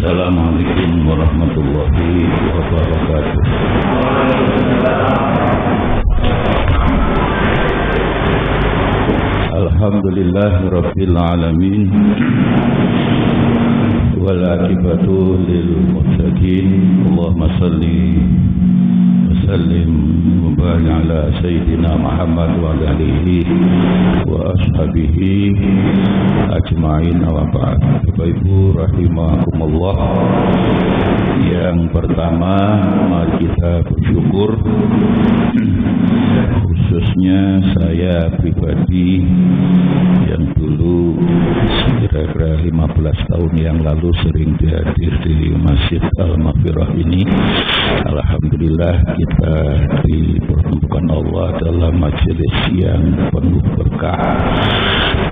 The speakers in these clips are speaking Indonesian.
Assalamualaikum warahmatullahi wabarakatuh. Alhamdulillahirabbil alamin. Wal aqibatu lil muttaqin. Allahumma shalli wa sallim wa barik ala sayyidina Muhammad wa alihi wa ashabihi ajma'in wa ba'd. Bapak Ibu rahimakumullah. Yang pertama, mari kita bersyukur, khususnya saya pribadi yang dulu kira-kira 15 tahun yang lalu sering dihadir di Masjid Al-Maghfirah ini. Alhamdulillah kita dipertemukan Allah dalam majelis yang penuh berkah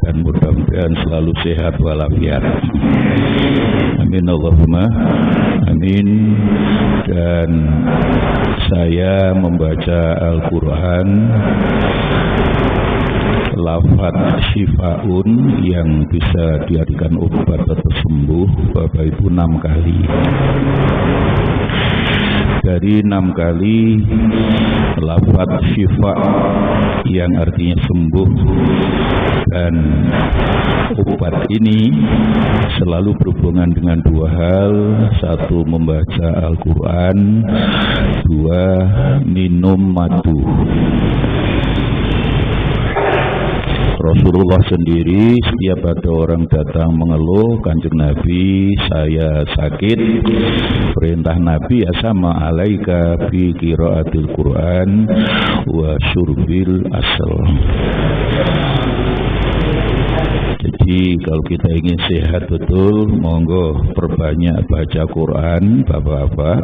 dan mudah-mudahan selalu sehat walafiat. Amin Allahumma amin. Dan saya membaca Al-Quran lafaz syifaun yang bisa dijadikan obat atau sembuh Bapak Ibu 6 kali. Dari 6 kali lafaz syifa yang artinya sembuh dan obat ini selalu berhubungan dengan 2 hal. 1, membaca Al-Quran, 2, minum madu. Rasulullah sendiri setiap ada orang datang mengeluh, Kanjeng Nabi, saya sakit, perintah Nabi ya sama, alaika bi qiraatil Quran wa syurbil asal. Jadi kalau kita ingin sehat betul, monggo perbanyak baca Quran, bapak-bapak,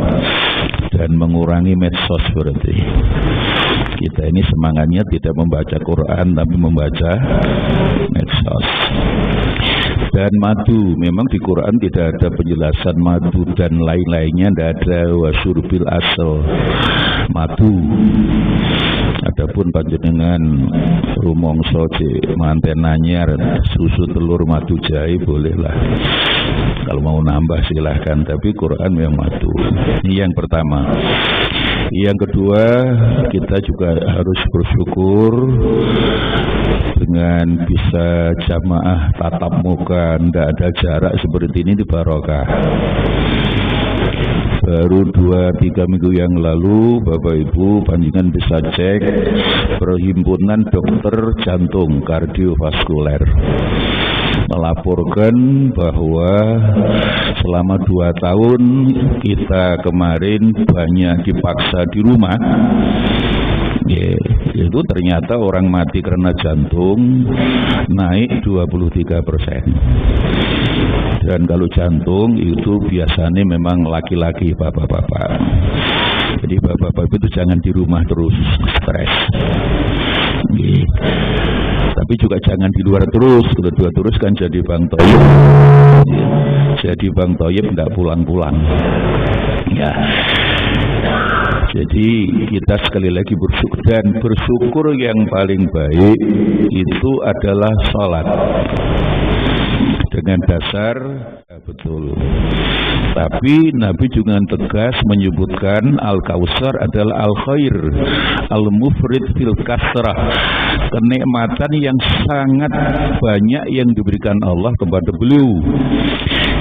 dan mengurangi medsos berarti. Kita ini semangatnya tidak membaca Quran tapi membaca medsos. Dan madu, memang di Quran tidak ada penjelasan madu dan lain-lainnya, tidak ada wasyurbil asal madu. Adapun panjenengan rumongso manten anyar susu telur madu jahe bolehlah. Kalau mau nambah silahkan, tapi Quran yang madu. Ini yang pertama. Yang kedua, kita juga harus bersyukur dengan bisa jamaah tatap muka, tidak ada jarak seperti ini di barokah. Baru 2-3 minggu yang lalu Bapak Ibu panjenengan bisa cek Perhimpunan Dokter Jantung Kardiovaskuler melaporkan bahwa selama 2 tahun kita kemarin banyak dipaksa di rumah. Itu ternyata orang mati karena jantung naik 23%. Dan kalau jantung itu biasanya memang laki-laki, bapak-bapak. Jadi bapak-bapak itu jangan di rumah terus stres. Tapi juga jangan di luar terus. Kalau dua terus kan jadi Bang Toyib. Jadi Bang Toyib tidak pulang-pulang. Ya. Jadi kita sekali lagi bersyukur, dan bersyukur yang paling baik itu adalah sholat dengan dasar betul. Tapi Nabi juga tegas menyebutkan Al-Kautsar adalah Al-Khair Al-Mufrid fil Kasrah, kenikmatan yang sangat banyak yang diberikan Allah kepada beliau.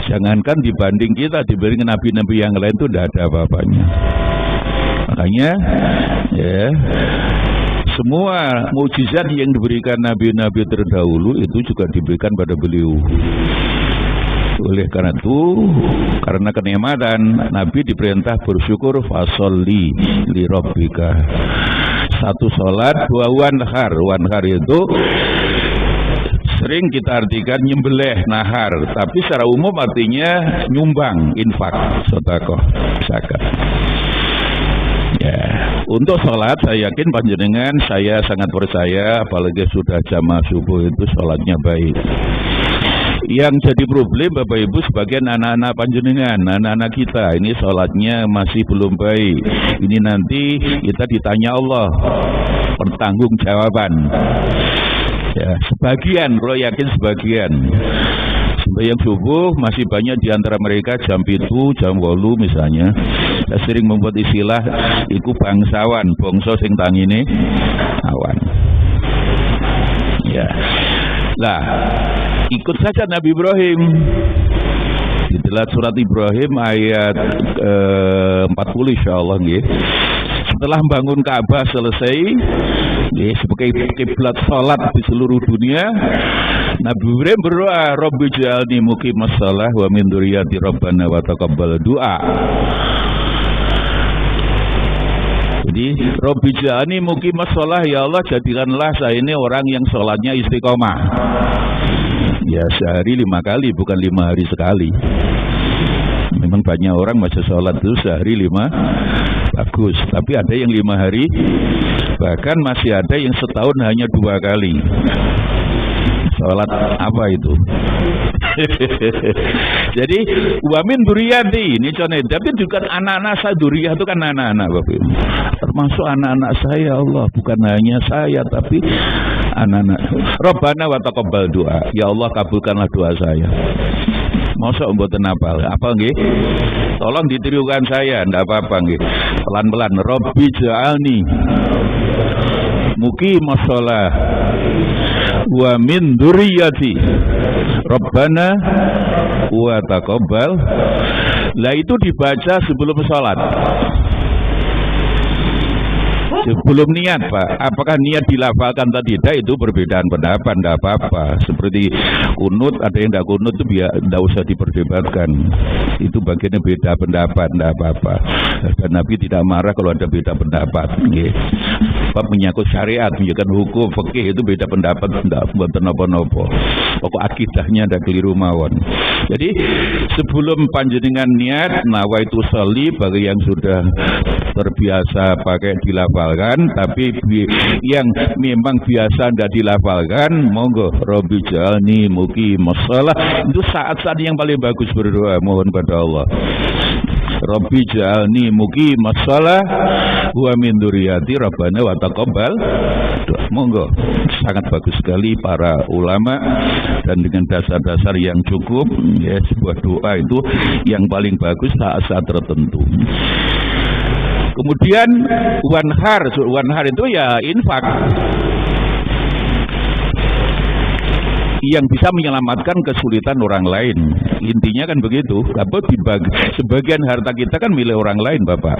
Jangankan dibanding kita, dibanding nabi-nabi yang lain itu tidak ada apa-apanya. Makanya ya, semua mukjizat yang diberikan nabi-nabi terdahulu itu juga diberikan pada beliau. Oleh karena itu, karena kenikmatan, Nabi diperintah bersyukur, fasolli li rabbika. 1 sholat, 2 wanhar. Wanhar itu sering kita artikan nyembelih, nahar, tapi secara umum artinya nyumbang, infak, sedekah, zakat. Ya, untuk sholat saya yakin panjenengan, saya sangat percaya, apalagi sudah jamaah subuh itu sholatnya baik. Yang jadi problem Bapak Ibu sebagian anak-anak panjenengan, anak-anak kita ini sholatnya masih belum baik. Ini nanti kita ditanya Allah, pertanggung jawaban. Ya, sebagian, kalau yakin sebagian. sembahyang subuh masih banyak di antara mereka jam 7, jam 8 misalnya. Saya sering membuat istilah iku bangsawan, bangsa sing tangine awan. Ya. Lah, ikut saja Nabi Ibrahim. Itulah surat Ibrahim ayat 40 insyaallah nggih. Setelah bangun Ka'bah selesai, ya, sebagai kiblat salat di seluruh dunia, Nabi Ibrahim berdoa, Rabbi ja'alni muqimas shalah wa min dzurriyyati rabbana wa taqabbal du'a. Jadi, Rabbi ja'alni muqimas shalah, ya Allah jadikanlah saya ini orang yang sholatnya istiqomah. Ya sehari 5 kali, bukan 5 hari sekali. Memang banyak orang masih sholat itu sehari 5 bagus, tapi ada yang 5 hari, bahkan masih ada yang setahun hanya 2 kali. Sholat apa itu? Jadi wamin duriyati ini contoh, tapi juga anak-anak saya, duriyah itu kan anak-anak Bapak Ibu. Termasuk anak-anak saya Allah, bukan hanya saya tapi anak-anak. Rabbana wa taqabbal doa. Ya Allah kabulkanlah doa saya. Masa mboten apa nggih? Tolong ditirukan saya, ndak apa-apa nggih. Pelan-pelan. Rabbi ja'alni muqimas shalah wa min dzurriyyati Rabbana wa taqabbal. Lah itu dibaca sebelum salat. Sebelum niat Pak, apakah niat dilafalkan atau tidak itu perbedaan pendapat, tidak apa-apa. Seperti kunut, ada yang tidak kunut itu biar tidak usah diperdebatkan. Itu bagiannya beda pendapat, tidak apa-apa. Dan Nabi tidak marah kalau ada beda pendapat. Bab menyangkut syariat, menyangkut hukum, fikih itu beda pendapat, tidak buat nopo-nopo. Pokok akidahnya ada keliru mawon. Jadi sebelum panjenengan niat, nawaitu sholli bagi yang sudah terbiasa pakai dilafalkan, tapi yang memang biasa tidak dilafalkan, monggo Rabbi ja'alni muqimas shalah. Itu saat-saat yang paling bagus berdoa, mohon pada Allah. Rabbi ja'alni muqimas shalah wa min dzurriyyati rabbana wa taqabbal. Monggo, sangat bagus sekali para ulama, dan dengan dasar-dasar yang cukup, ya, sebuah doa itu yang paling bagus saat-saat tertentu. Kemudian wanhar itu ya infak yang bisa menyelamatkan kesulitan orang lain. Intinya kan begitu. Sebagian harta kita kan milik orang lain, Bapak.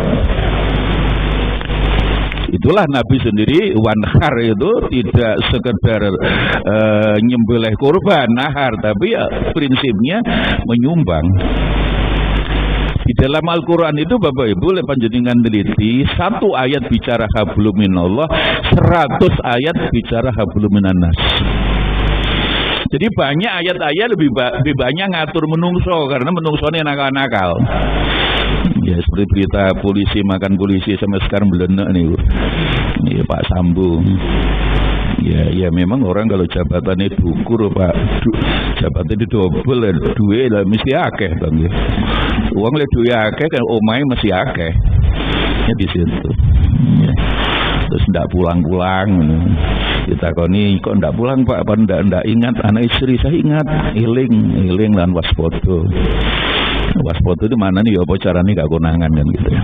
Itulah Nabi sendiri wanhar itu tidak sekedar nyembelih kurban nahar, tapi ya prinsipnya menyumbang. Di dalam Al-Quran itu Bapak Ibu boleh panjenengan teliti, 1 ayat bicara hablum minallah, 100 ayat bicara hablum minannas. Jadi banyak ayat-ayat lebih banyak ngatur menungso, karena menungsone nakal-nakal. Ya seperti berita polisi makan polisi sampai sekarang belenek nih, ya, Pak Sambo. Ya memang orang kalau jabatannya dukur Pak, jabatannya double, duit lah mesti akeh Bang. Uang le duit akeh kan omahe mesti akeh. Ya di situ. Ya. Terus ndak pulang-pulang. Ditakoni kok ndak pulang Pak, apa ndak ingat anak istri? Saya ingat, eling lan waspada. Waspada itu mana nih ya, apa caranya gak konangan kan gitu ya.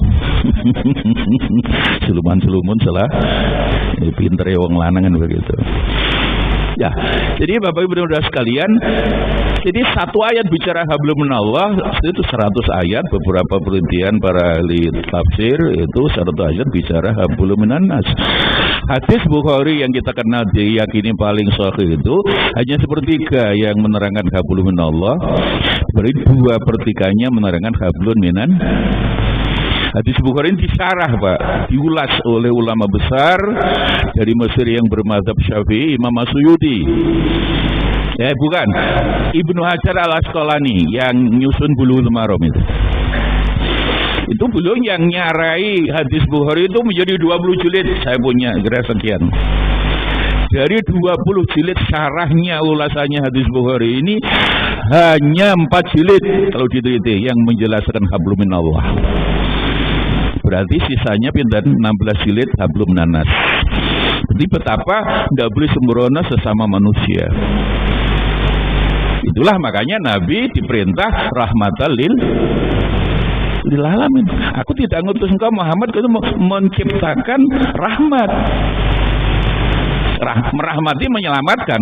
Suluman salah pinter ya wong lanang kan begitu. Ya, jadi Bapak Ibu saudara sekalian, jadi 1 ayat bicara hablum minallah itu 100 ayat. Beberapa penelitian para ahli tafsir itu 100 ayat bicara hablum minannas. Hadis Bukhari yang kita kenal diyakini paling sahih itu hanya sepertiga yang menerangkan hablum minallah, berarti 2/3-nya menerangkan hablum minan. Hadis Bukhari ini disyarah Pak, diulas oleh ulama besar dari Mesir yang bermadzhab Syafi'i, Imam Suyuti. Ya bukan, Ibnu Hajar Al-Asqalani yang nyusun Bulughul Maram itu. Itu beliau yang nyarai hadis Bukhari itu menjadi 20 jilid. Saya punya kira sekian. Dari 20 jilid syarahnya, ulasannya hadis Bukhari ini hanya 4 jilid kalau diteliti yang menjelaskan hablum minallah. Berarti sisanya pindah 16 jilid hablum minannas. Jadi betapa tidak boleh sembrono sesama manusia. Itulah makanya Nabi diperintah rahmatan lil alamin. Aku tidak ngutus engkau Muhammad itu menciptakan rahmat. Merahmati, menyelamatkan.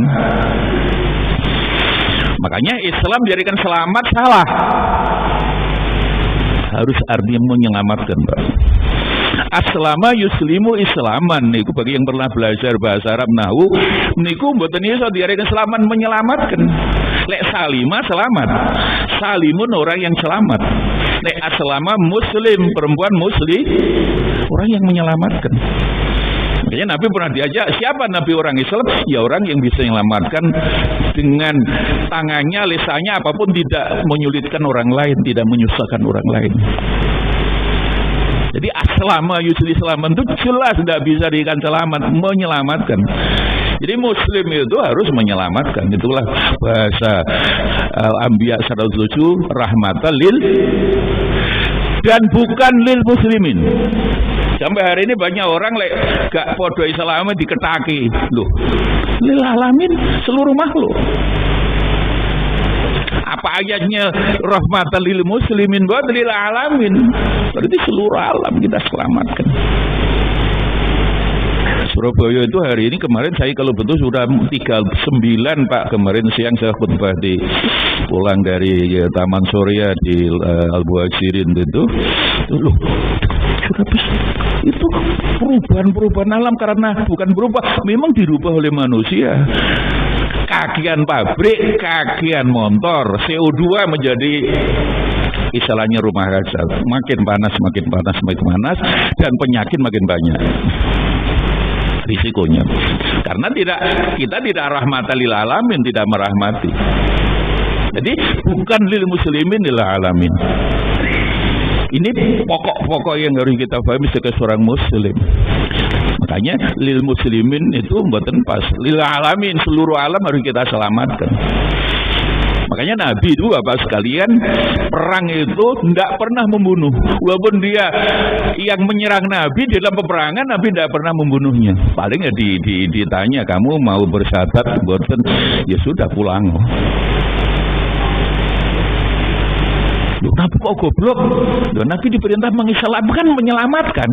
Makanya Islam dijadikan selamat salah. Harus artinya menyelamatkan, Pak. Aslama yuslimu islaman niku bagi yang pernah belajar bahasa Arab nahwu niku mboten iso diartikan selamat menyelamatkan. Lek salima selamat. Salimun orang yang selamat. Lek aslama muslim perempuan muslim orang yang menyelamatkan. Makanya Nabi pernah diajak, siapa Nabi orang Islam? Ya orang yang bisa menyelamatkan dengan tangannya, lisannya, apapun, tidak menyulitkan orang lain, tidak menyusahkan orang lain. Jadi aslama yusli selamat itu jelas tidak bisa dikatakan selamat, menyelamatkan. Jadi muslim itu harus menyelamatkan. Itulah bahasa Al-Anbiya 107, rahmatan lil dan bukan lil muslimin. Sampai hari ini banyak orang gak podo Islam diketaki. Loh, lil alamin seluruh makhluk. Apa ayatnya rahmatan lil muslimin buat lil alamin? Berarti seluruh alam kita selamatkan. Surabaya itu hari ini, kemarin saya kalau betul sudah 39 Pak. Kemarin siang saya khutbah pulang dari Taman Surya di Al-Muhajirin itu. Loh, sudah bisa. Itu perubahan alam karena bukan berubah, memang dirubah oleh manusia. Kagian pabrik, kagian motor, CO2 menjadi istilahnya rumah kaca. Makin panas, dan penyakit makin banyak. Risikonya. Karena kita tidak rahmatan lil alamin, tidak merahmati. Jadi bukan lil muslimin lil alamin. Ini pokok-pokok yang harus kita pahami sebagai seorang muslim. Makanya lil muslimin itu mboten pas. Lil alamin seluruh alam harus kita selamatkan. Makanya Nabi itu Bapak sekalian perang itu tidak pernah membunuh. Walaupun dia yang menyerang Nabi dalam peperangan, Nabi tidak pernah membunuhnya. Paling ya ditanya, kamu mau bersyahadat mboten? Ya sudah, pulang. Loh, Nabi kok goblok? Loh, Nabi diperintah mengislamkan, menyelamatkan.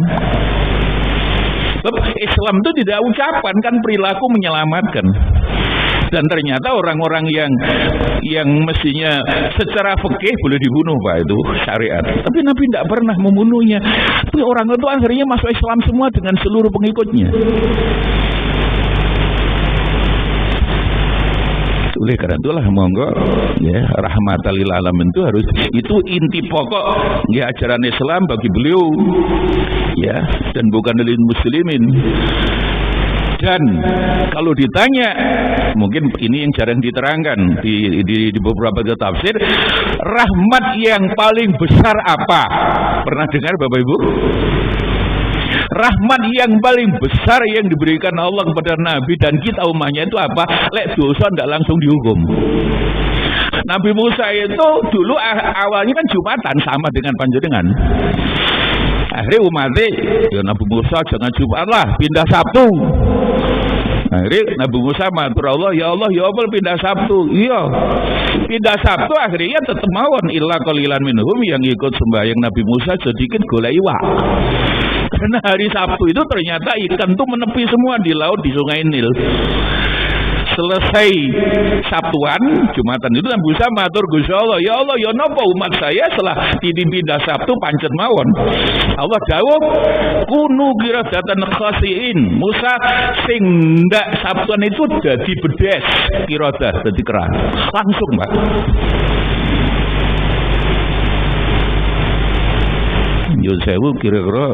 Islam itu tidak ucapan, kan perilaku menyelamatkan. Dan ternyata orang-orang yang mestinya secara fikih boleh dibunuh, Pak, itu syariat. Tapi Nabi tidak pernah membunuhnya. Tapi orang itu akhirnya masuk Islam semua dengan seluruh pengikutnya. Oleh karena itulah monggo ya, rahmatan lil alamin itu harus, itu inti pokok ya ajaran Islam bagi beliau ya, dan bukan lil muslimin. Dan kalau ditanya, mungkin ini yang jarang diterangkan di beberapa tafsir, rahmat yang paling besar apa? Pernah dengar Bapak Ibu? Rahmat yang paling besar yang diberikan Allah kepada Nabi dan kita umatnya itu apa? Lek dosa tidak langsung dihukum. Nabi Musa itu dulu awalnya kan Jumatan sama dengan panjenengan. Akhirnya umatnya, ya Nabi Musa jangan Jumat lah, pindah Sabtu. Akhirnya Nabi Musa matur Allah, ya Allah pindah Sabtu. Iya, pindah Sabtu akhirnya tetap mawon illa qalilan minhum, yang ikut sembahyang Nabi Musa sedikit golek iwak. Karena hari Sabtu itu ternyata ikan tuh menepi semua di laut, di Sungai Nil. Selesai Sabtuan, Jumatan itu Nabi Musa matur Gusti Allah, ya Allah, ya napa umat saya setelah pindah Sabtu pancet mawon. Allah dawuh, kunu qiradatan khasiin. Musa sing ndak Sabtuan itu dadi bedes, qiradah dadi kerah. Langsung, Pak. Yo sewu kira-kira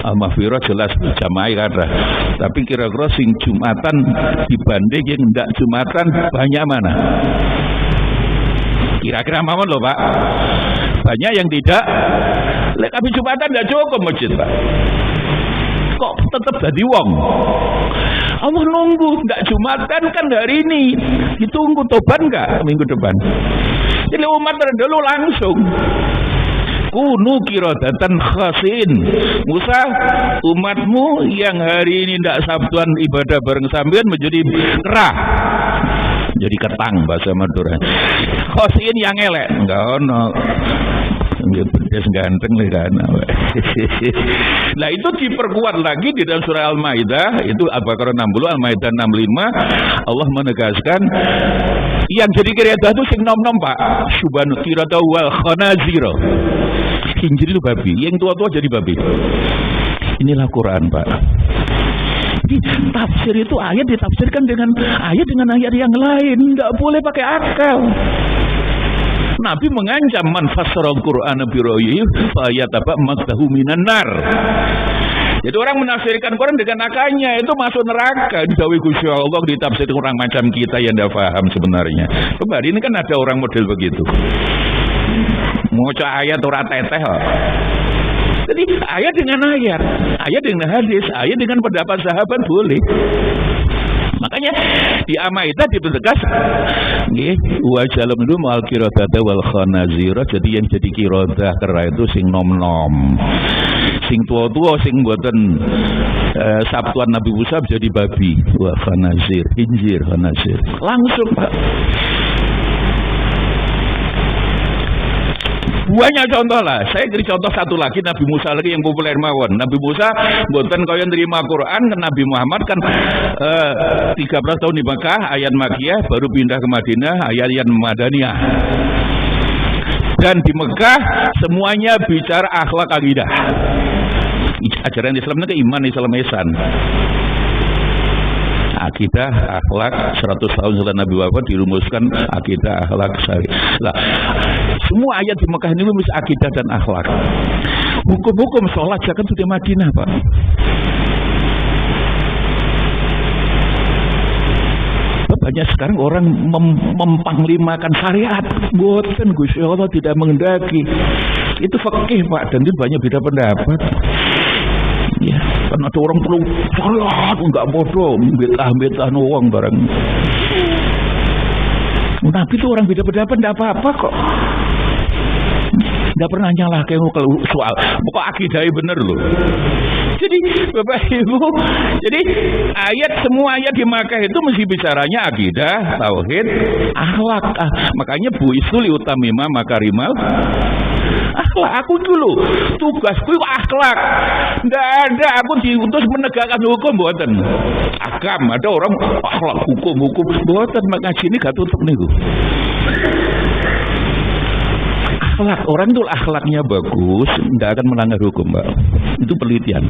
al-maghfirah jelas jamaah kata. Tapi kira-kira sing Jumatan dibanding yang ndak Jumatan banyak mana? Kira-kira mawon lho, Pak. Banyak yang tidak. Lek tapi Jumatan ndak cukup masjid, Pak. Kok tetap jadi wong? Allah nunggu ndak Jumatan kan hari ini. Ditunggu tobat enggak minggu depan. Jadi umat terdahulu langsung kunu qiradatan khasin. Musa, umatmu yang hari ini tidak Sabtuan ibadah bareng sampean menjadi kerah. Jadi ketang bahasa Madura. Khosin yang elek enggak ono. Ya bedes ganteng le kan. Nah itu diperkuat lagi di dalam surah Al-Maidah, itu Al-Baqarah 60, Al-Maidah 65. Allah menegaskan yang jadi qirodah itu sing nom-nom Pak. Subhanu qirata wal khanazira. Khinzir itu babi, yang tua-tua jadi babi. Inilah Quran Pak. Jadi tafsir itu ayat ditafsirkan dengan ayat yang lain, enggak boleh pakai akal. Nabi mengancam man fassara al-Qur'ana bi ra'yihi fa yatabammatahu minan nar. Jadi orang menafsirkan Quran dengan akalnya itu masuk neraka. Didhawuhi Gusti Allah ditafsir orang macam kita yang tidak paham sebenarnya. Kemarin ini kan ada orang model begitu. Maca ayat ora teteh kok. Jadi ayat dengan ayat dengan hadis, ayat dengan pendapat sahabat boleh. Makanya di Al-Maidah dipertegas nggih wa jalam itu mal qiradata wal khanazira. Jadi yang jadi qirodah kera itu sing nom-nom. Sing tua-tua sing mboten sabtuan Nabi Musa jadi babi. Wa khanazir, khinzir, khanazir. Langsung Pak. Banyak contoh lah. Saya beri contoh satu lagi Nabi Musa lagi yang populer mawon. Nabi Musa mboten kaya nerima Quran, Nabi Muhammad kan 13 tahun di Mekah, ayat Makkiyah, baru pindah ke Madinah, ayat Madaniyah. Dan di Mekah semuanya bicara akhlak akidah. Ajaran Islam itu iman, Islam ihsan. Akidah, akhlak 100 tahun setelah Nabi wafat dirumuskan akidah, akhlak, syariat. Lah, semua ayat di Mekah ini rumus akidah dan akhlak. Hukum-hukum sholat zakat sudah Madinah, Pak. Banyak sekarang orang mempanglimakan syariat. Boten Gusti Allah tidak mengendaki. Itu fikih, Pak, dan itu banyak beda pendapat. Ya, kan ada orang perlu salat enggak bodoh, betah-betah uang barang. Nabi itu orang beda pendapat enggak apa-apa kok. Enggak pernah nyalah kayak kalau soal pokok akidahnya bener loh. Jadi Bapak Ibu, jadi semua ayat di Makkah itu mesti bicaranya akidah, tauhid, akhlak. Makanya buisul utamima makarimal akhlak. Aku dulu tugasku akhlak. Nggak ada aku diutus menegakkan hukum buatan. Agam ada orang akhlak hukum buatan ngaji ini gak tutup nih. Akhlak orang itu akhlaknya bagus, tidak akan melanggar hukum, Mbak. Itu penelitian.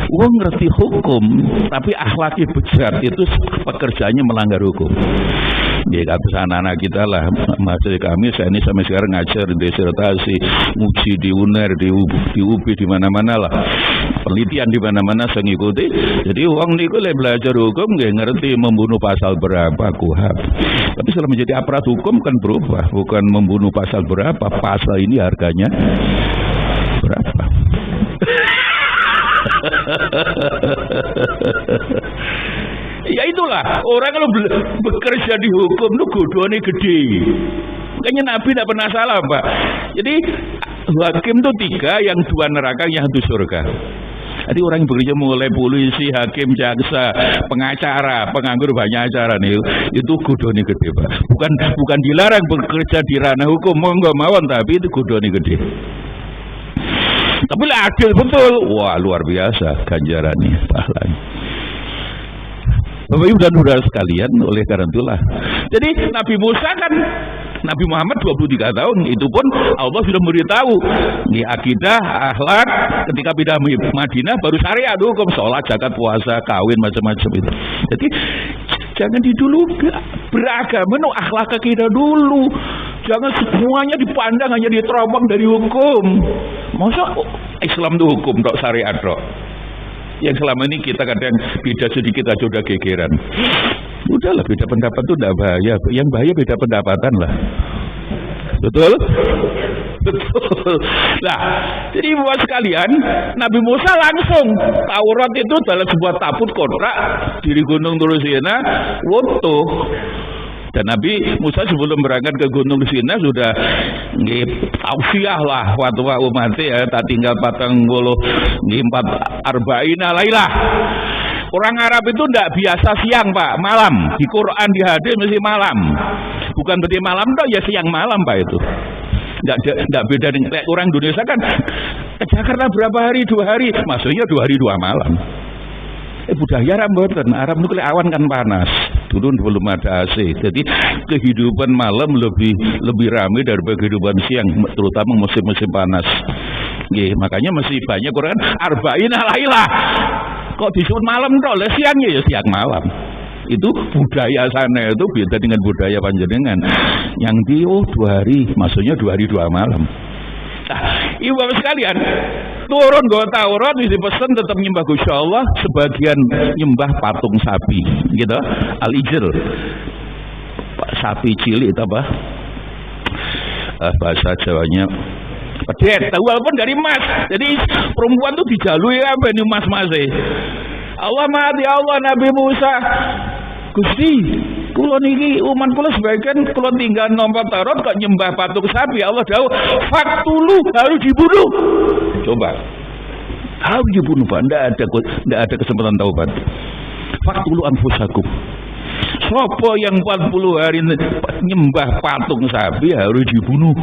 Wong ngerti hukum, tapi akhlaknya bejat, itu pekerjaannya melanggar hukum. Ya, kata anak-anak kita lah, masih kami saya ini sampai sekarang ngajar disertasi, uji di UNER, di UB, di mana-mana lah, penelitian di mana-mana saya ngikuti. Jadi uang niku belajar hukum nggak ngerti membunuh pasal berapa kuhab. Tapi setelah menjadi aparat hukum kan berubah, bukan membunuh pasal berapa, pasal ini harganya berapa. Ya itulah orang kalau bekerja di hukum itu godone gede. Makanya Nabi tidak pernah salah, Pak. Jadi hakim itu 3, yang 2 neraka, yang 1 surga. Jadi orang yang bekerja mulai polisi, hakim, jaksa, pengacara, penganggur banyak acara nih, itu godone gede, Pak. Bukan dilarang bekerja di ranah hukum, monggo mawon, tapi itu godone gede. Tapi lah adil betul, wah luar biasa ganjarannya, pahalanya. Bapak Ibu dan saudara sekalian, oleh karena itulah. Jadi Nabi Musa kan, Nabi Muhammad 23 tahun, itu pun Allah sudah memberitahu di akidah, akhlak, ketika pindah Madinah baru syariat hukum, sholat, zakat, puasa, kawin, macam-macam itu. Jadi jangan dulu beragama, no akhlak akidah dulu. Jangan semuanya dipandang hanya diteropong dari hukum. Masa Islam itu hukum, dok, syariat, dok. Yang selama ini kita kadang beda sedikit aja udah gegeran. Udahlah, beda pendapat itu tidak bahaya. Yang bahaya beda pendapatan lah. Betul? Betul. Nah, jadi buat sekalian, Nabi Musa langsung Taurat itu dalam sebuah tabut kontrak di Gunung Turusina, wutuh. Dan Nabi Musa sebelum berangkat ke Gunung Sinai sudah tausiah lah fatwa umat ya, tak tinggal 40 4 arba'ina lailah. Orang Arab itu tidak biasa siang Pak, malam. Di Quran, di hadis mesti malam. Bukan berarti malam toh, ya siang malam Pak itu. Tidak beda dengan orang Indonesia kan. Ke Jakarta berapa hari? 2 hari. Maksudnya 2 hari 2 malam. Budaya Arab itu awan kan panas. Dulu belum ada AC. Jadi kehidupan malam lebih ramai daripada kehidupan siang, terutama musim-musim panas. Makanya masih banyak orang arba'in alailah. Kok disebut malam toh? Siangnya ya siang malam. Itu budaya sana itu beda dengan budaya panjenengan. Yang di 2 hari, maksudnya 2 hari 2 malam. Nah, ibu sekalian, turun go Taurat dipesan tetap nyembah Gusti Allah, sebagian nyembah patung sapi, gitu. Al-ijl. Sapi cilik itu apa? Bahasa Jawanya pedet, walaupun dari emas. Jadi perempuan tuh dijalui apa ini emas-emas. Allah mati Allah Nabi Musa. Gusti, kula niki umat kula sebagian kula tinggal nampa Taurat kok nyembah patung sapi. Allah dawuh, "Faktulu, harus dibunuh." Coba. Harus dibunuh, Pak. Enggak ada kesempatan taubat. Faktulu anfusakum. Sopo yang 40 hari nyembah patung sapi harus dibunuh.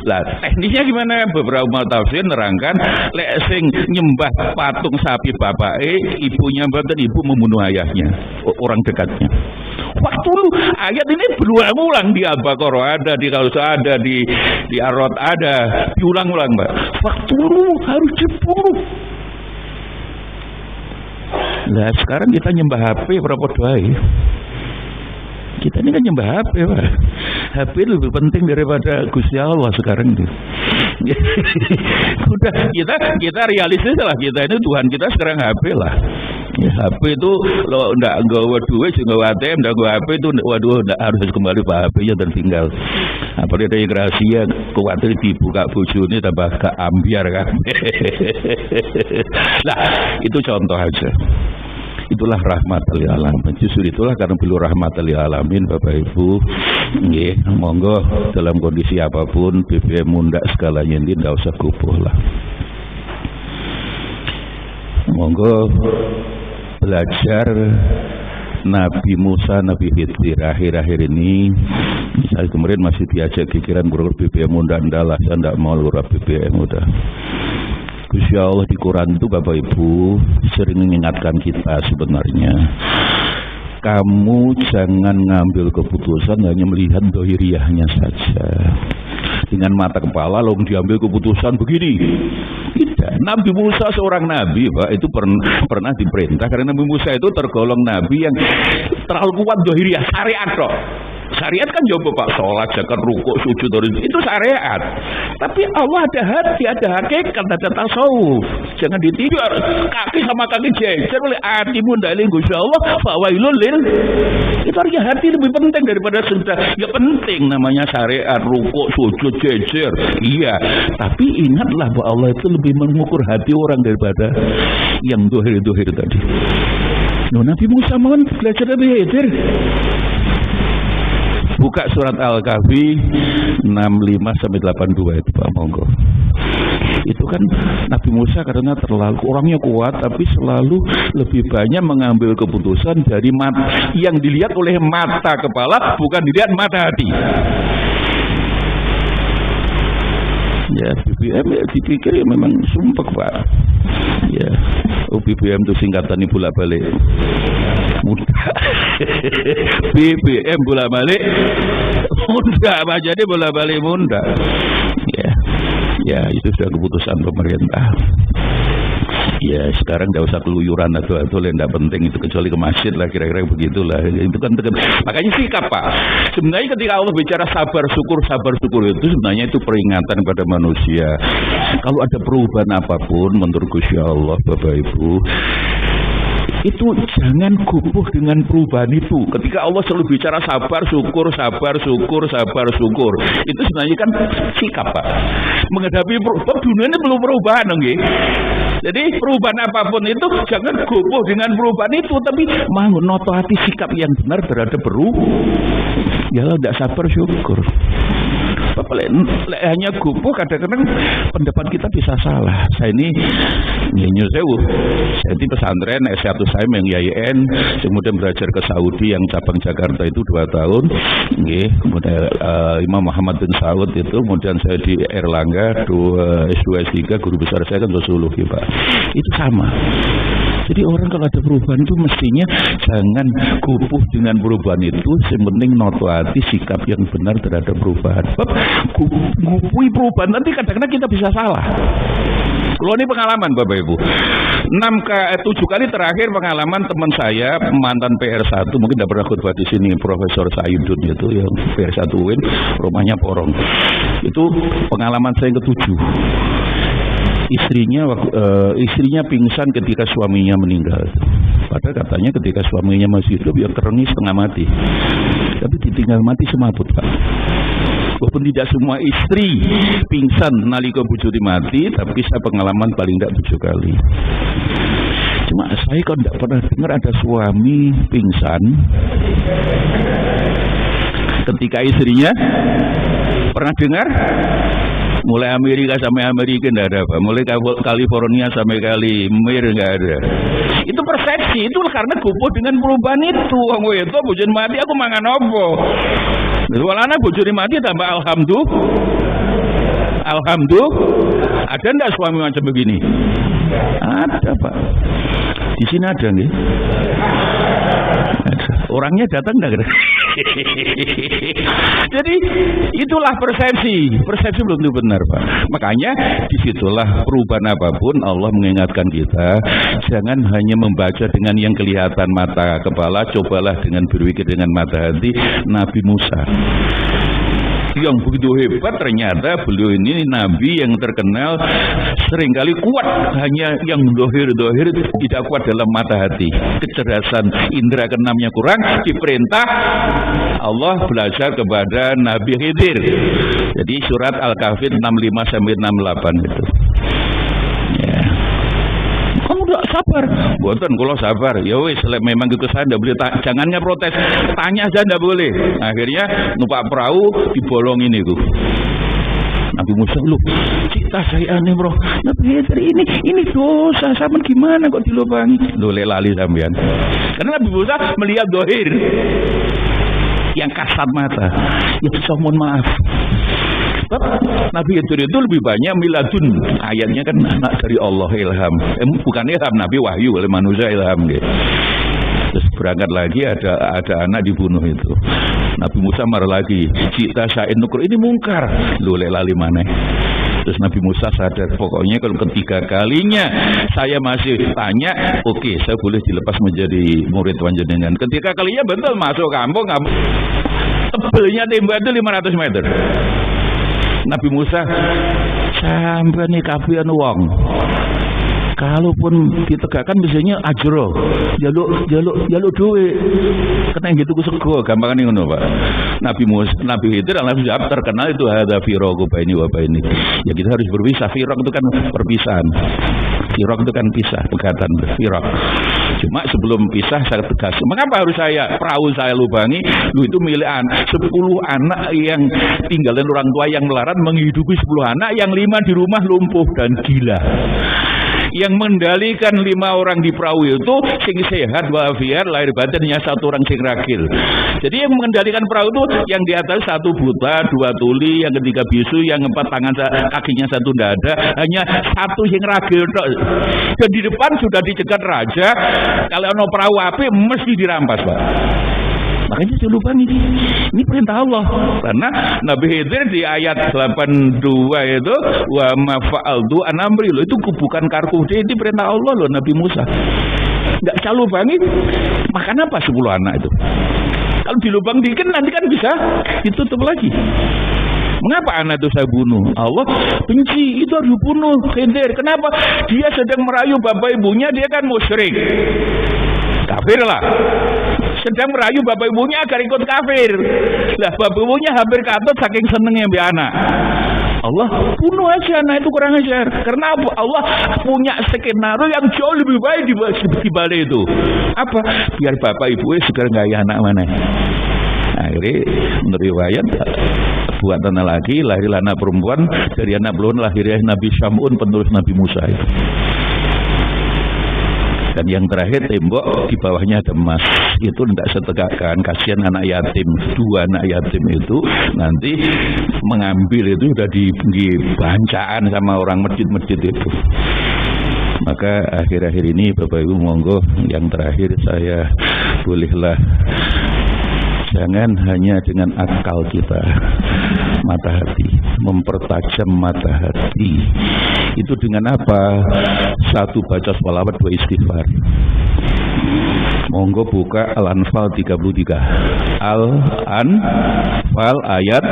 Lah teknisnya gimana? Beberapa tafsir nerangkan lek sing nyembah patung sapi bapake, ibunya mboten, ibu membunuh ayahnya, orang dekatnya. Waktu ayat ini berulang-ulang di Al-Baqarah ada, di Kautsar ada, di Ar-Ra'd ada, diulang-ulang, Mbak. Waktu harus dibunuh. Nah sekarang kita nyembah HP berapa doai? Kita ini kan nyembah HP, Pak. HP lebih penting daripada Gusti Allah sekarang itu. Udah kita realistis lah, kita ini Tuhan kita sekarang HP lah. Ya, HP itu lo ndak nggawa duit juga ATM, ndak nggawa HP itu waduh ndak harus kembali Pak HP-nya tertinggal. Apalagi ada yang rahasia khawatir dibuka bojone tambah gak ambiar kan. Nah, itu contoh aja. Itulah rahmatal lil alamin. Justru itulah karena perlu rahmatal lil alamin Bapak Ibu. Nggih, monggo dalam kondisi apapun BBM mundak skalanya ini ndak usah kupuh lah. Monggo belajar Nabi Musa, Nabi Khidir akhir-akhir ini. Misalnya kemarin masih diajak pikiran lurah BBM mundak ndalah, saya ndak mau lurah BBM udah. Gusti Allah di Quran itu Bapak Ibu sering mengingatkan kita sebenarnya, kamu jangan ngambil keputusan hanya melihat dohiriyahnya saja. Dengan mata kepala lalu diambil keputusan begini. Tidak. Nabi Musa seorang nabi, Pak, itu pernah diperintah karena Nabi Musa itu tergolong nabi yang terlalu kuat dohiriyah, syariat kok. Syariat kan coba Pak, sholat, zakat, rukuk, sujud, itu syariat. Tapi Allah ada hati, ada hakikat, ada tasawuf. Jangan ditiru kaki sama kaki jejer oleh hatimu ndaling Gusti Allah, fawailul lil. Itu artinya hati lebih penting daripada sudah. Ya penting namanya syariat, rukuk, sujud, jejer. Iya, tapi ingatlah bahwa Allah itu lebih mengukur hati orang daripada yang dohir-dohir tadi. Nabi Musa mohon belajar lebih Khidir. Buka surat Al-Kahfi 65-82 itu Pak, monggo. Itu kan Nabi Musa karena terlalu orangnya kuat, tapi selalu lebih banyak mengambil keputusan dari yang dilihat oleh mata kepala, bukan dilihat mata hati. Ya BBM ya dipikir ya memang sumpek Pak. Ya BBM itu singkatan bolak balik mudah. BBM bolak balik mudah apa jadi bolak balik mudah. Ya itu sudah keputusan pemerintah. Ya sekarang tidak usah keluyuran atau tidak penting itu, kecuali ke masjid lah, kira-kira begitulah. Itu kan makanya sikap Pak. Sebenarnya ketika Allah bicara sabar syukur itu sebenarnya itu peringatan kepada manusia. Kalau ada perubahan apapun menurut Gusti Allah Bapak Ibu, itu jangan gugup dengan perubahan itu. Ketika Allah selalu bicara sabar syukur, itu sebenarnya kan sikap Pak. Menghadapi dunia ini belum perubahan dong, jadi perubahan apapun itu jangan gugup dengan perubahan itu, tapi mau noto hati sikap yang benar terhadap perubahan. Ya tidak sabar syukur. Hanya gupuh kadang-kadang pendapat kita bisa salah. Saya ini nyuwun sewu. Saya di pesantren S1 saya yang YIN, kemudian belajar ke Saudi yang cabang Jakarta itu 2 tahun. Nggih, kemudian Imam Muhammad bin Saud itu, kemudian saya di Erlangga S2 S3, guru besar saya kan sosiologi, Pak. Itu sama. Jadi orang kalau ada perubahan itu mestinya jangan gupuh dengan perubahan itu, yang penting noto hati sikap yang benar terhadap perubahan. Gupui perubahan nanti kadang-kadang kita bisa salah. Kalau ini pengalaman Bapak Ibu, 7 kali terakhir pengalaman teman saya mantan PR1, mungkin tidak pernah khutbah di sini, Profesor Saidun itu yang PR1 UIN, rumahnya Porong. Itu pengalaman saya yang ke-7. Istrinya pingsan ketika suaminya meninggal. Padahal katanya ketika suaminya masih hidup ya kerengis setengah mati. Tapi ditinggal mati semaput, Pak. Walaupun tidak semua istri pingsan nalika bojone mati, tapi saya pengalaman paling tidak 7 kali. Cuma saya kok tidak pernah dengar ada suami pingsan ketika istrinya. Pernah dengar? Mulai Amerika sampai Amerika tidak ada, Pak. Mulai California sampai Kalimir nggak ada. Itu persepsi, itu karena gupuh dengan perubahan itu. Kamu itu bojone mati aku mangan opo. Walana bojone mati tambah alhamdulillah. Ada enggak suami macam begini? Ada, Pak. Di sini ada nih. Orangnya datang enggak? Jadi itulah persepsi belum tentu benar, Pak. Makanya disitulah perubahan apapun Allah mengingatkan kita jangan hanya membaca dengan yang kelihatan mata kepala, cobalah dengan berpikir dengan mata hati. Nabi Musa yang begitu hebat, ternyata beliau ini nabi yang terkenal seringkali kuat, hanya yang dohir tidak kuat dalam mata hati. Kecerdasan indera keenamnya kurang, diperintah Allah belajar kepada Nabi Khidir. Jadi surat Al-Kahfi 65 sampai 68 itu. Ya. Kamu udah sabar? Boten kalau sabar. Ya wis, memang gitu saya ndak boleh jangannya protes. Tanya aja ndak boleh. Akhirnya numpak perahu dibolong ini tuh. Nabi Musa, lu cita saya aneh bro. Nabi Khidir ini dosa, sama gimana kok dilubangi? Lu lali sampean. Karena Nabi Musa melihat dohir yang kasat mata. Ya mohon maaf. Nabi itu lebih banyak miladun, ayatnya kan anak dari Allah, ilham. Bukan ilham, Nabi wahyu oleh manusia, ilham gitu. Terus berangkat lagi ada anak dibunuh itu. Nabi Musa marah lagi, cita syain nukur ini mungkar, luleh lali mana. Terus Nabi Musa sadar, pokoknya kalau ketiga kalinya saya masih tanya, oke, saya boleh dilepas menjadi murid panjenengan. Ketiga kalinya betul masuk kampung, tebelnya tembak itu 500 meter. Nabi Musa sampai nih kafian wong. Kalaupun ditegakkan biasanya ajro, jaluk duit. Kena gitu ku sego, gampangan ngono, Pak. Nabi Khidir langsung jawab, terkenal itu ada firaqu baini wa baini. Ya kita harus berpisah. Firaq itu kan perpisahan. Firaq itu kan pisah, pegatan firaq. Cuma sebelum pisah saya tegas. Mengapa harus perahu saya lubangi? Lu itu milik 10 anak yang tinggalin orang tua yang melarat menghidupi 10 anak, yang 5 di rumah lumpuh dan gila. Yang mendalikan 5 orang di perahu itu sing sehat walafiat lahir batinnya 1 orang sing ragil. Jadi yang mengendalikan perahu itu yang di atas 1 buta, 2 tuli, yang ketiga bisu, yang 4 tangan kakinya 1 ndak ada, hanya 1 sing ragil tok. Dan di depan sudah dicegat raja, kalau ono perahu api mesti dirampas, Pak. Makanya saya lupa ini perintah Allah. Karena Nabi Khidir di ayat 82 itu wa ma fa'altu an amri, itu bukan karku, itu perintah Allah loh Nabi Musa. Enggak saya lubangi. Makan apa 10 anak itu? Kalau dilubang dikit nanti kan bisa ditutup lagi. Mengapa anak itu saya bunuh? Allah benci, itu harus dibunuh. Khidir, kenapa? Dia sedang merayu bapak ibunya, dia kan musyrik. Kafir lah. Sedang merayu bapak ibunya agar ikut kafir. Lah bapak ibunya hampir katut saking senengnya bi anak. Allah bunuh aja anak itu, kurang ajar. Karena Allah punya skenario yang jauh lebih baik di balik itu. Apa? Biar bapak ibunya segera nggak anak mana. Akhirnya menurut riwayat buat anak laki, lahirlah anak perempuan, dari anak perempuan lahirnya Nabi Syamun, penulis Nabi Musa itu. Dan yang terakhir tembok di bawahnya ada emas, itu tidak setegakkan, kasihan anak yatim. Dua anak yatim itu nanti mengambil itu udah dibancaan sama orang masjid-masjid itu. Maka akhir-akhir ini Bapak Ibu monggo yang terakhir saya bolehlah jangan hanya dengan akal kita, mata hati, mempertajam mata hati. Itu dengan apa? Satu, baca sholawat, dua, istighfar. Monggo buka Al-Anfal 33. Al-Anfal ayat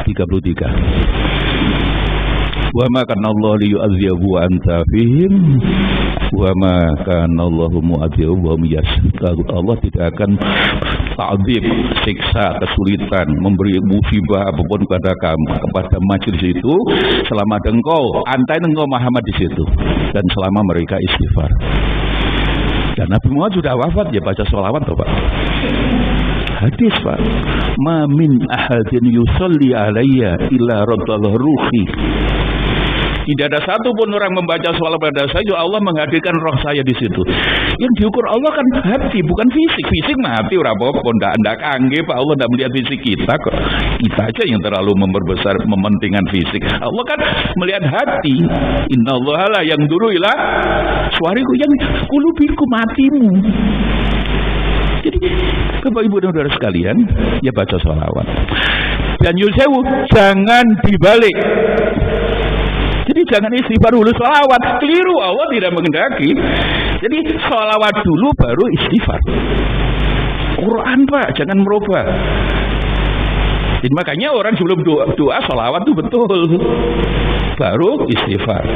33. Wa ma kana Allah liyu'adzibu wa anta fihim wa ma kana Allahu mu'adzibu wa hum yastabun. Allah tidak akan ta'dzib, siksa, kesulitan, memberi musibah apapun kepada kamu, kepada majelis itu selama ada engkau, antai engkau Muhammad di situ dan selama mereka istighfar. Dan Nabi Muhammad sudah wafat, ya baca sholawat toh, Pak. Hadis, Pak. Ma min ahadin yusalli alayya illa radallahu ruhi. Tidak ada satupun orang membaca sholawat pada saya, Allah menghadirkan roh saya di situ. Yang diukur Allah kan hati, bukan fisik. Fisik mati ora apa-apa, ndak kangge Pak, Allah ndak melihat fisik kita kok. Kita aja yang terlalu memperbesar mementingkan fisik. Allah kan melihat hati. Innallaha la yanzuru ila suwarikum, yang kulubikum, hatimu. Jadi Bapak Ibu dan saudara sekalian, ya baca sholawat. Dan Yusewu jangan dibalik. Jadi jangan istighfar dulu sholawat, keliru, Allah tidak menghendaki. Jadi sholawat dulu baru istighfar. Quran, Pak, jangan merubah. Jadi makanya orang sebelum doa sholawat itu betul, baru istighfar.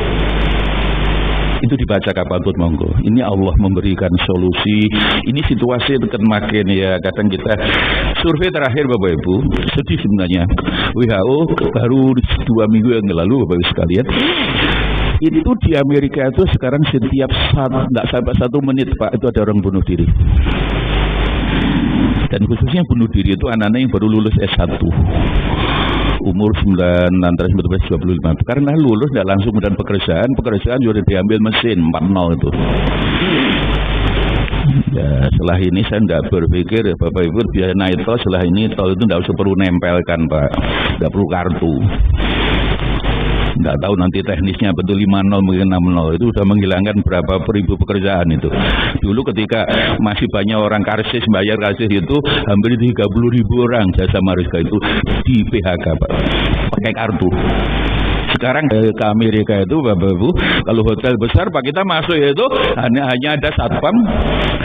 Itu dibaca kapan pun monggo. Ini Allah memberikan solusi. Ini situasi tekan makin ya. Kadang kita survei terakhir Bapak Ibu, sedih sebenarnya. WHO baru 2 minggu yang lalu Bapak Ibu sekalian, itu di Amerika itu sekarang setiap tidak sampai 1 menit Pak, itu ada orang bunuh diri. Dan khususnya bunuh diri itu anak-anak yang baru lulus S1. Umur 9 antara 19-25, karena lulus tidak langsung dan pekerjaan juga diambil mesin 4.0 itu. Ya, setelah ini saya tidak berpikir ya, Bapak Ibu biar naik tol, setelah ini tol itu tidak usah perlu nempelkan Pak, tidak perlu kartu. Tidak tahu nanti teknisnya betul 5.0 mungkin 6.0 itu sudah menghilangkan berapa ribu pekerjaan itu. Dulu ketika masih banyak orang karsis, bayar karsis itu hampir 30.000 orang jasa marga itu di PHK Pak, pakai kartu. Sekarang ke Amerika itu Bapak Ibu, kalau hotel besar Pak kita masuk itu hanya ada satpam,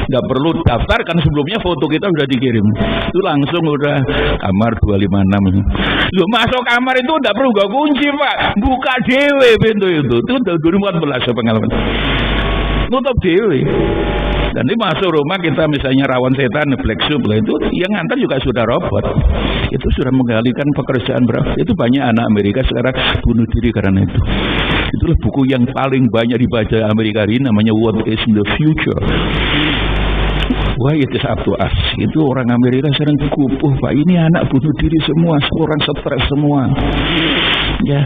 nggak perlu daftar kan, sebelumnya foto kita sudah dikirim, itu langsung udah kamar 256. Lu masuk kamar itu nggak perlu gak kunci Pak, buka dewe pintu itu 2014 pengalaman, tutup dewe. Dan ini masuk rumah kita misalnya rawan setan, black soup lah, itu yang ngantar juga sudah robot. Itu sudah mengalihkan pekerjaan berapa. Itu banyak anak Amerika sekarang bunuh diri karena itu. Itulah buku yang paling banyak dibaca Amerika ini, namanya What is the Future? Why it is up to us. Itu orang Amerika sekarang kupuh Pak, ini anak bunuh diri semua, orang stres semua. Ya,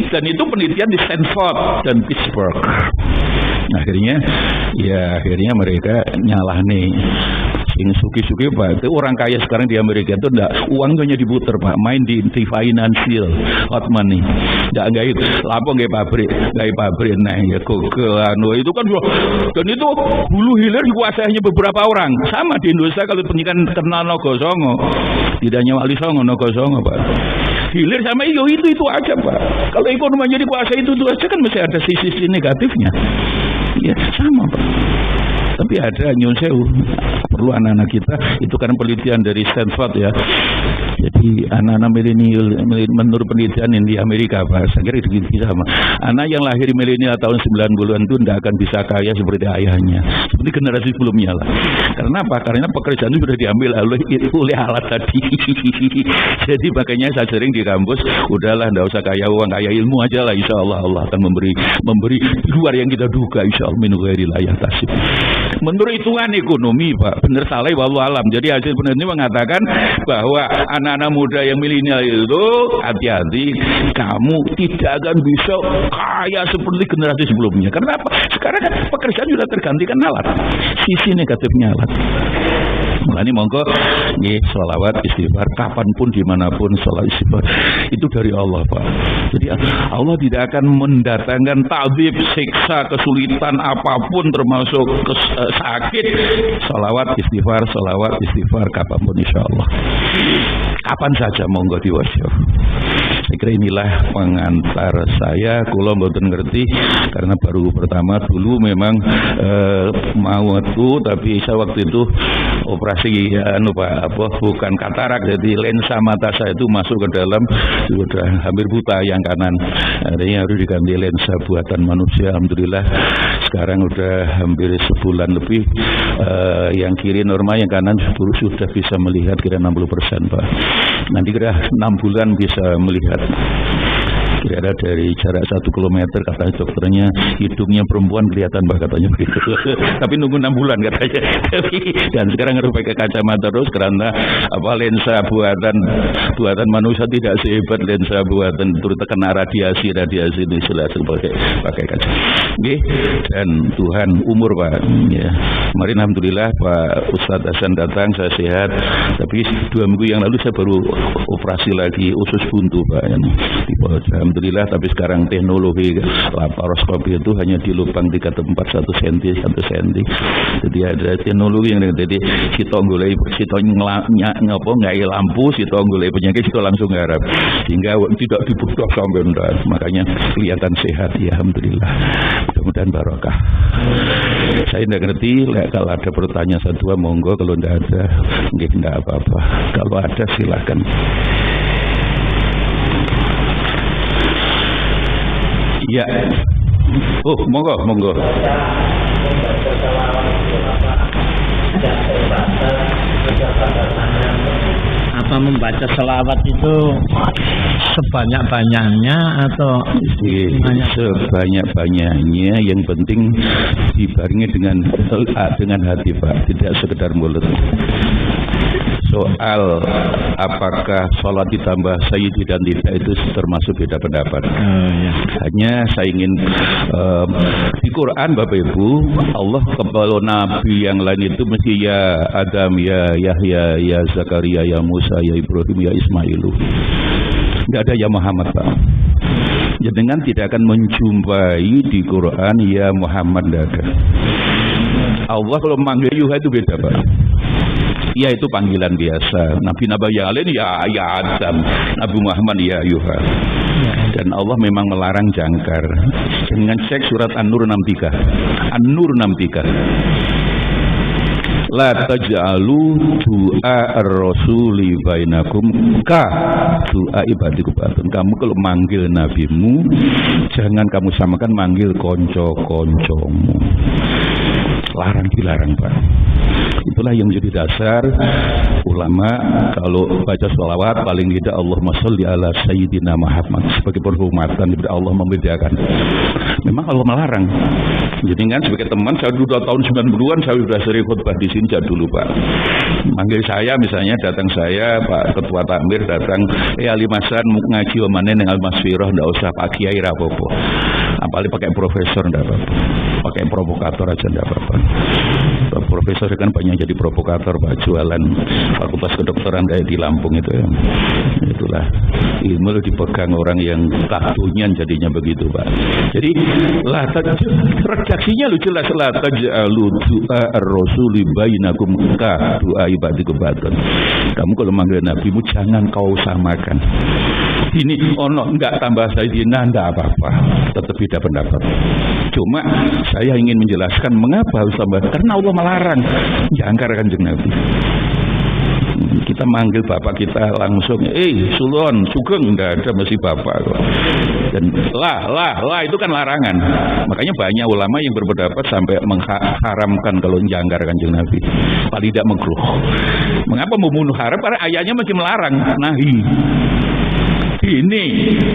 dan itu penelitian di Stanford dan Pittsburgh. Akhirnya mereka nyalah nih sing suki-suki Pak, itu orang kaya sekarang di Amerika itu enggak, uangnya diputer Pak, main di financial hot money, enggak itu lapo nggih pabrik nah ya Google itu kan, dan itu hulu hilir dikuasai hanya beberapa orang. Sama di Indonesia kalau penyikan kenal Nogosongo, tidak hanya Wali Songo, Nogosongo Pak, hilir sama itu aja Pak. Kalau ekonominya dikuasai itu aja kan masih ada sisi negatifnya. Ya sama Pak. Tapi ada nyun sewu, perlu anak-anak kita, itu kan penelitian dari Stanford ya. Jadi anak-anak milenial menurut penelitian yang di Amerika Pak, saya kira itu sama. Anak yang lahir milenial tahun 90-an itu tidak akan bisa kaya seperti ayahnya, seperti generasi sebelumnya lah. Karena apa? Karena pekerjaan itu sudah diambil oleh alat tadi. Jadi makanya saya sering di kampus, udahlah tidak usah kaya uang, kaya ilmu aja lah. Insya Allah Allah akan memberi di luar yang kita duga. Insya Allah min ghairi la yahtasib. menurut hitungan ekonomi Pak, benar salah wallahu alam. Jadi hasil penelitian mengatakan bahwa anak-anak muda yang milenial itu hati-hati, kamu tidak akan bisa kaya seperti generasi sebelumnya. Karena apa? Sekarang kan pekerjaan sudah tergantikan alat. Sisi negatifnya alat. Makanya monggo nggih sholawat istighfar kapanpun dimanapun sholat istighfar itu dari Allah Pak. Jadi Allah tidak akan mendatangkan ta'dzib, siksa, kesulitan apapun termasuk sakit. Sholawat istighfar kapanpun insyaallah. Kapan saja monggo diwasyaf. Saya kira inilah pengantar saya. Kula mboten ngerti karena baru pertama dulu memang mau itu, tapi saya waktu itu operasi bukan katarak, jadi lensa mata saya itu masuk ke dalam sudah hampir buta yang kanan. Artinya harus diganti lensa buatan manusia. Alhamdulillah sekarang udah hampir sebulan lebih. Yang kiri normal, yang kanan sudah bisa melihat kira 60% Pak. Nanti kira 6 bulan bisa melihat. Kira-kira dari jarak 1 kilometer katanya dokternya, hidungnya perempuan kelihatan Pak katanya begitu. Tapi nunggu 6 bulan katanya. Dan sekarang harus pakai kacamata terus karena lensa buatan manusia tidak sehebat lensa buatan turut terkena radiasi ini sudah pakai kaca. Nggih, dan Tuhan umur Pak. Ya. Kemarin alhamdulillah Pak Ustadz Hasan datang, saya sehat. Tapi 2 minggu yang lalu saya baru operasi lagi usus buntu Pak. Alhamdulillah, tapi sekarang teknologi laparoskopi itu hanya di lubang 3 tempat 1 cm. Jadi ada teknologi yang jadi sito ngai lampu, sito golek penyakit, sito langsung garap sehingga tidak dibedah sampai ndas. Makanya kelihatan sehat ya alhamdulillah. Mudah-mudahan barokah. Saya tidak ngerti, kalau ada pertanyaan satu monggo, kalau tidak ada nggih tidak apa-apa. Kalau ada silakan. Ya. Oh, monggo. Apa membaca selawat itu sebanyak-banyaknya atau sebanyak-banyaknya, yang penting dibarengi dengan hati Pak, tidak sekedar mulut. Soal apakah sholat ditambah sayyidi dan tidak itu termasuk beda pendapat. Hanya saya ingin di Quran Bapak Ibu, Allah kepada Nabi yang lain itu mesti ya Adam, ya Yahya, ya Zakaria, ya Musa, ya Ibrahim, ya Ismailu. Tidak ada ya Muhammad Pak. Jangan tidak akan menjumpai di Quran ya Muhammad, tidak ada. Allah kalau manggil Yuha itu beda Pak. Ya itu panggilan biasa. Nabi yang lain ya Adam, Nabi Muhammad ya Yuha. Dan Allah memang melarang jangkar. Dengan cek surat An-Nur 63. An-Nur 63. La taj'alu du'a ar-rasuli bainakum ka du'a ibadikum. Kamu kalau manggil nabimu, jangan kamu samakan manggil konco-koncomu. Dilarang Pak. Itulah yang menjadi dasar ulama kalau baca sholawat paling tidak Allahumma sholli ala sayyidina Muhammad sebagai penghormatan kepada Allah, membedakan. Memang Allah melarang. Jadi kan sebagai teman saya dulu tahun 90-an saya sudah sering khutbah di sini dulu Pak. Manggil saya misalnya, datang saya Pak Ketua Takmir datang, Ali Masan ngaji omane ning Al-Masfirah, ndak usah Pak Kiai ra apa-apa. Apalagi pakai profesor ndak apa-apa. Pakai provokator aja ndak apa-apa. Profesor kan banyak jadi provokator Pak, jualan fakultas kedokteran kayak di Lampung itu ya. Itulah ilmu dipegang orang yang kakunya jadinya begitu Pak. Jadi redaksinya lu jelas la taj'alu du'a ar-rasuli bainakum ka du'a ibadikum badan. Kamu kalau manggil nabimu jangan kau samakan. Ini enggak tambah sayyidina ndak apa-apa, tetap beda pendapat. Cuma saya ingin menjelaskan mengapa harus tambah, karena Allah melarang jangkar Kanjeng Nabi. Kita manggil bapak kita langsung, Sulon, Sugeng, enggak ada, masih bapak kok. Dan lah itu kan larangan. Makanya banyak ulama yang berpendapat sampai mengharamkan kalau jangkar Kanjeng Nabi. Paling tidak makruh. Mengapa membunuh haram? Karena ayatnya masih melarang, nahi. Ini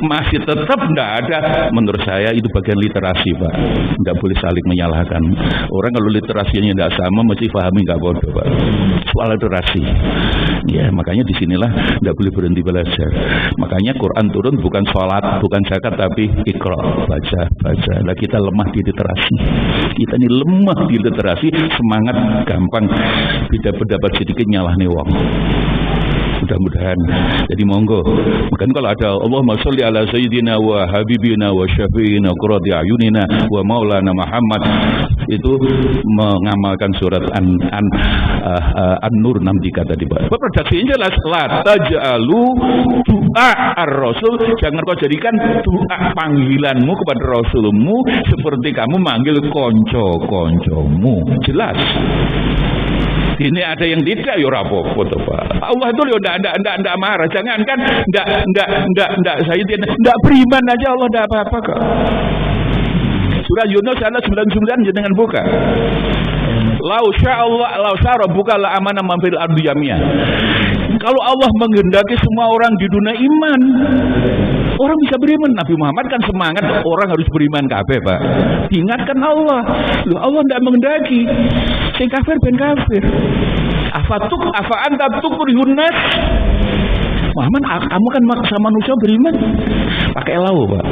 masih tetap tidak ada. Menurut saya itu bagian literasi, Pak. Tidak boleh saling menyalahkan. Orang kalau literasinya tidak sama mesti pahami nggak bodoh, Pak. Soal literasi. Ya, makanya disinilah tidak boleh berhenti belajar. Makanya Quran turun bukan sholat, bukan zakat, tapi iqra, baca. Nah, kita lemah di literasi. Kita ini lemah di literasi, semangat gampang beda pendapat sedikit nyalahne wong. Mudah-mudahan. Jadi monggo. Makanya kalau ada Allahumma sholli ala sayyidina wa habibina wa syafi'ina qurrati ayunina wa maulana Muhammad, itu mengamalkan surat An-Nur 63 tadi, Pak. Redaksinya jelas, la taj'alu du'a ar-rasul, jangan kau jadikan doa panggilanmu kepada rasulmu seperti kamu manggil konco-koncomu. Jelas. Ini ada yang tidak, ya rapopo tuh, Pak. Allah itu ya enggak marah. Jangankan enggak saya tidak beriman aja Allah enggak apa-apa kok. Surah Yunus ayat 99 jangan buka. Lau sya'allah lau sya'rabuka la amana man fil ardi jami'a. Kalau Allah menghendaki semua orang di dunia iman, orang bisa beriman. Nabi Muhammad kan semangat orang harus beriman kabeh, Pak. Diingatkan Allah. Loh, Allah tidak menghendaki. Sing kafir ben kafir. Afa anta tukrihun nas. Muhammad, kamu kan maksa manusia beriman. Pakai lau, Pak.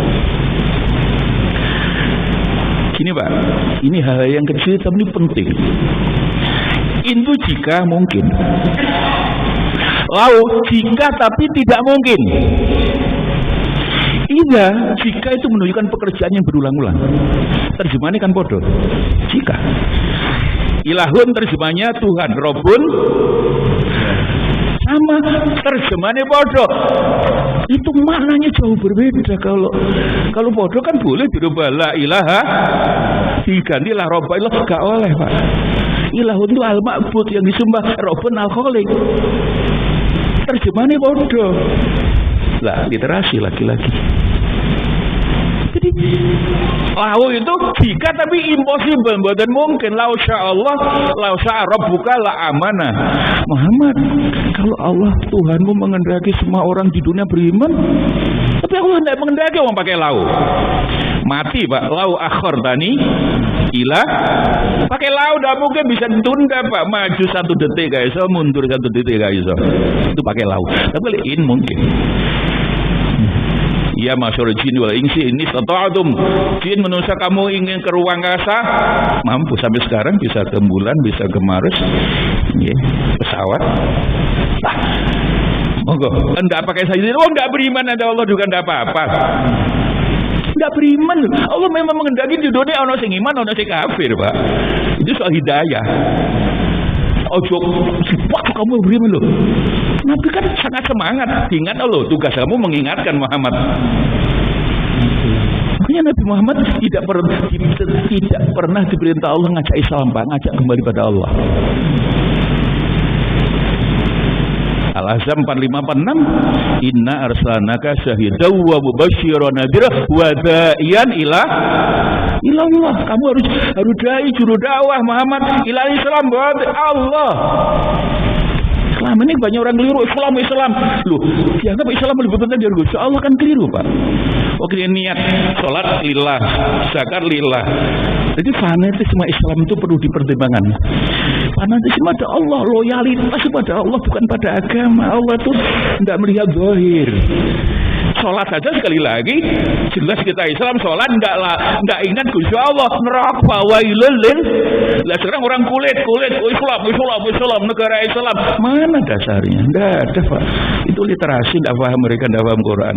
Gini, Pak. Ini hal yang kecil tapi penting. Itu jika mungkin. Lau jika tapi tidak mungkin. Iya, jika itu menunjukkan pekerjaan yang berulang-ulang. Terjemahannya kan bodoh. Jika. Ilahun terjemahnya Tuhan, Robun sama, terjemahannya bodoh. Itu maknanya jauh berbeda. Kalau bodoh kan boleh dirubah la ilaha, diganti la robba ilah, gak oleh, Pak. Ilahun itu al-ma'bud yang disembah, Robun al-khaliq. Terjemahannya bodoh. Lah, literasi lagi-lagi. Jadi lau itu jika tapi impossible, bukan mungkin. Lau sya'allah, lau sya'rabbuka la amanah. Muhammad, kalau Allah Tuhanmu menghendaki semua orang di dunia beriman, tapi Allah tidak menghendaki orang pakai lau. Mati, Pak. Lau akhartani ila, pakai lau tidak mungkin bisa ditunda, Pak. Maju 1 detik gak iso, mundur 1 detik gak iso. Itu pakai lau. Tapi in mungkin. Ya masyarul jin wal insi ini sata'atum, jin manusia kamu ingin ke ruang angkasa, mampu. Sampai sekarang bisa ke bulan, bisa ke Mars, pesawat. Monggo, enggak pakai saja. Oh, enggak beriman ada Allah juga enggak apa-apa. Enggak beriman. Allah memang menghendaki di dunia ono sing iman, ono sing kafir, Pak. Itu soal hidayah. Ojo cepat kamu beriman loh. Nabi kan sangat semangat. Ingat loh, tugas kamu mengingatkan Muhammad. Makanya Nabi Muhammad tidak pernah diperintah Allah ngajak Islam, Pak, ngajak kembali pada Allah. Al-Ahzab 4546, inna arsalnaka syahidaw wa mubasysyiran nadhira wa da'iyan ila Allah. Kamu harus dai juru dakwah Muhammad ila Islam buat Allah. Selama ini banyak orang keliru Islam. Loh, dianggap Islam lebih penting dari Gusti Allah, kan keliru, Pak. Oke, niat salat lillah, zakat lillah. Jadi fanatisme Islam itu perlu dipertimbangkan. Fanatisme pada Allah, loyalitas pada Allah bukan pada agama. Allah itu tidak melihat zahir. Sholat saja sekali lagi jelas kita Islam sholat enggak ingat Gusti Allah, neraka wailul lil. Lah sekarang orang kulit Islam negara Islam, mana dasarnya? Enggak ada, Pak. Itu literasi, enggak paham mereka, enggak paham Quran.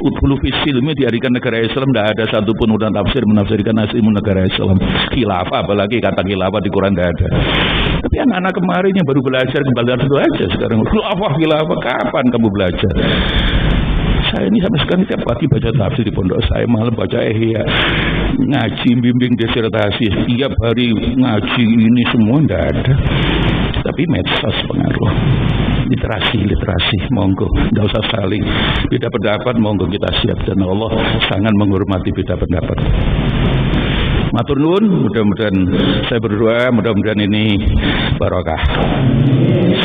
Utulu fisilmi diarikan negara Islam, enggak ada satupun udah tafsir menafsirkan aslimu negara Islam. Khilafah, apalagi kata khilafah di Quran enggak ada. Tapi anak-anak kemarin yang baru belajar kembali itu aja sekarang. Khilafah kapan kamu belajar? Saya ini sampai sekarang tiap pagi baca tafsir di pondok saya, malam baca ihya, ngaji, bimbing disertasi, tiap hari ngaji, ini semua tidak ada. Tapi medsos pengaruh. Literasi, monggo, tidak usah saling beda pendapat, monggo kita siap, dan Allah sangat menghormati beda pendapat. Matur nuwun, mudah-mudahan saya berdoa mudah-mudahan ini barokah.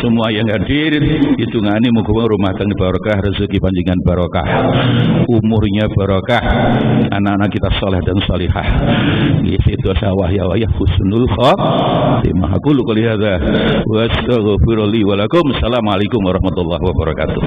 Semua yang hadir hitungane muga rumah tangga barokah, rezeki panjenengan barokah, umurnya barokah, anak-anak kita saleh dan salihah. Isi dosa wahya husnul khatimah. Aku qouli hadza wa astaghfirullahi wa lakum. Assalamualaikum warahmatullahi wabarakatuh.